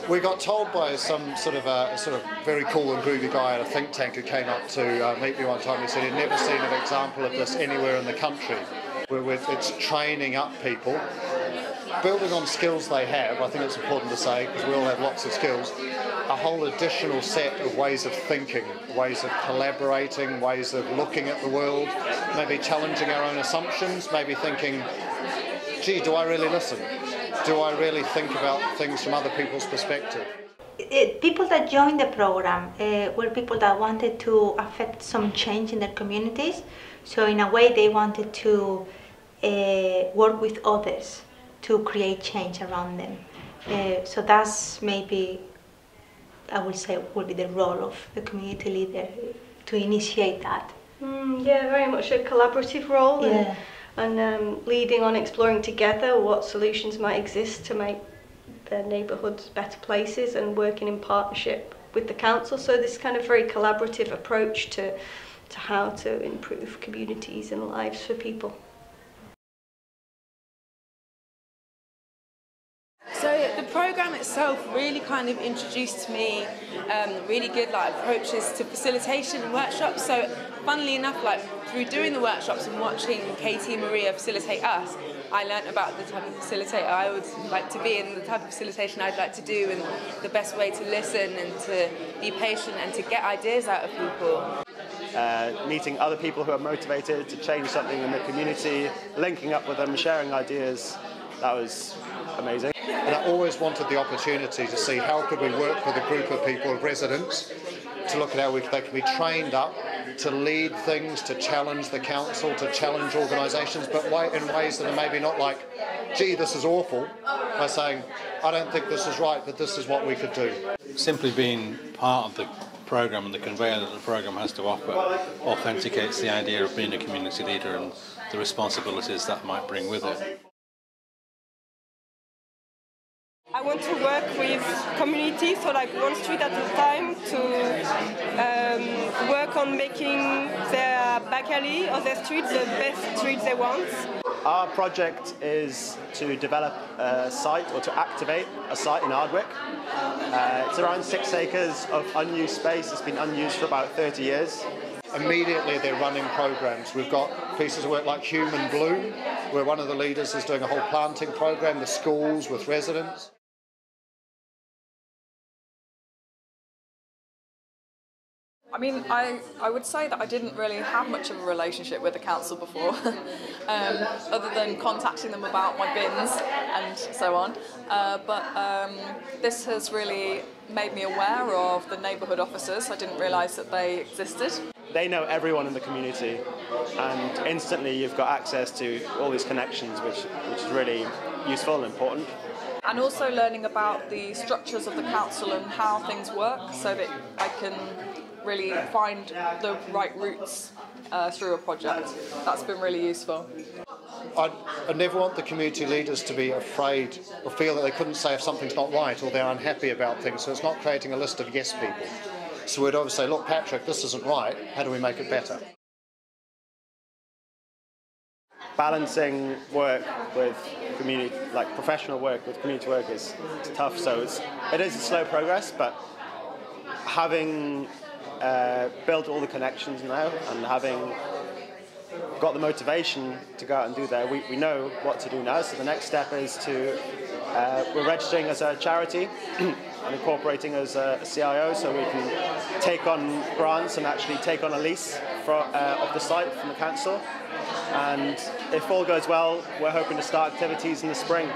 We got told by some sort of very cool and groovy guy at a think tank who came up to meet me one time. He said he'd never seen an example of this anywhere in the country. It's training up people, building on skills they have. I think it's important to say, because we all have lots of skills, a whole additional set of ways of thinking, ways of collaborating, ways of looking at the world, maybe challenging our own assumptions, maybe thinking, gee, do I really listen? Do I really think about things from other people's perspective? People that joined the program were people that wanted to affect some change in their communities. So in a way they wanted to work with others to create change around them. So that's maybe, I would say, would be the role of the community leader, to initiate that. Yeah, very much a collaborative role. Yeah. And leading on exploring together what solutions might exist to make their neighbourhoods better places, and working in partnership with the council. So this kind of very collaborative approach to how to improve communities and lives for people. So the programme itself really kind of introduced me really good approaches to facilitation and workshops. So funnily enough, through doing the workshops and watching Katie and Maria facilitate us, I learnt about the type of facilitator I would like to be, and the type of facilitation I'd like to do, and the best way to listen and to be patient and to get ideas out of people. Meeting other people who are motivated to change something in the community, linking up with them, sharing ideas, that was amazing. And I always wanted the opportunity to see how could we work with a group of people, residents, to look at how they can be trained up to lead things, to challenge the council, to challenge organisations, but in ways that are maybe not like, gee, this is awful, by saying, I don't think this is right, but this is what we could do. Simply being part of the programme and the conveyor that the programme has to offer authenticates the idea of being a community leader and the responsibilities that might bring with it. I want to work with communities, so like one street at a time, to work on making their back alley or their street the best street they want. Our project is to develop a site, or to activate a site in Ardwick. It's around 6 acres of unused space. It's been unused for about 30 years. Immediately they're running programs. We've got pieces of work like Human Bloom, where one of the leaders is doing a whole planting program with schools, with residents. I mean, I would say that I didn't really have much of a relationship with the council before, other than contacting them about my bins and so on. But this has really made me aware of the neighbourhood officers. I didn't realise that they existed. They know everyone in the community, and instantly you've got access to all these connections, which is really useful and important. And also learning about the structures of the council and how things work, so that I can really find the right routes through a project. That's been really useful. I never want the community leaders to be afraid or feel that they couldn't say if something's not right or they're unhappy about things, so it's not creating a list of yes people. So we'd always say, look, Patrick, this isn't right, how do we make it better? Balancing work with community, like professional work with community work, is tough, so it is a slow progress, but having built all the connections now and having got the motivation to go out and do that, we know what to do now. So the next step is we're registering as a charity and incorporating as a CIO, so we can take on grants and actually take on a lease of the site from the council. And if all goes well, we're hoping to start activities in the spring.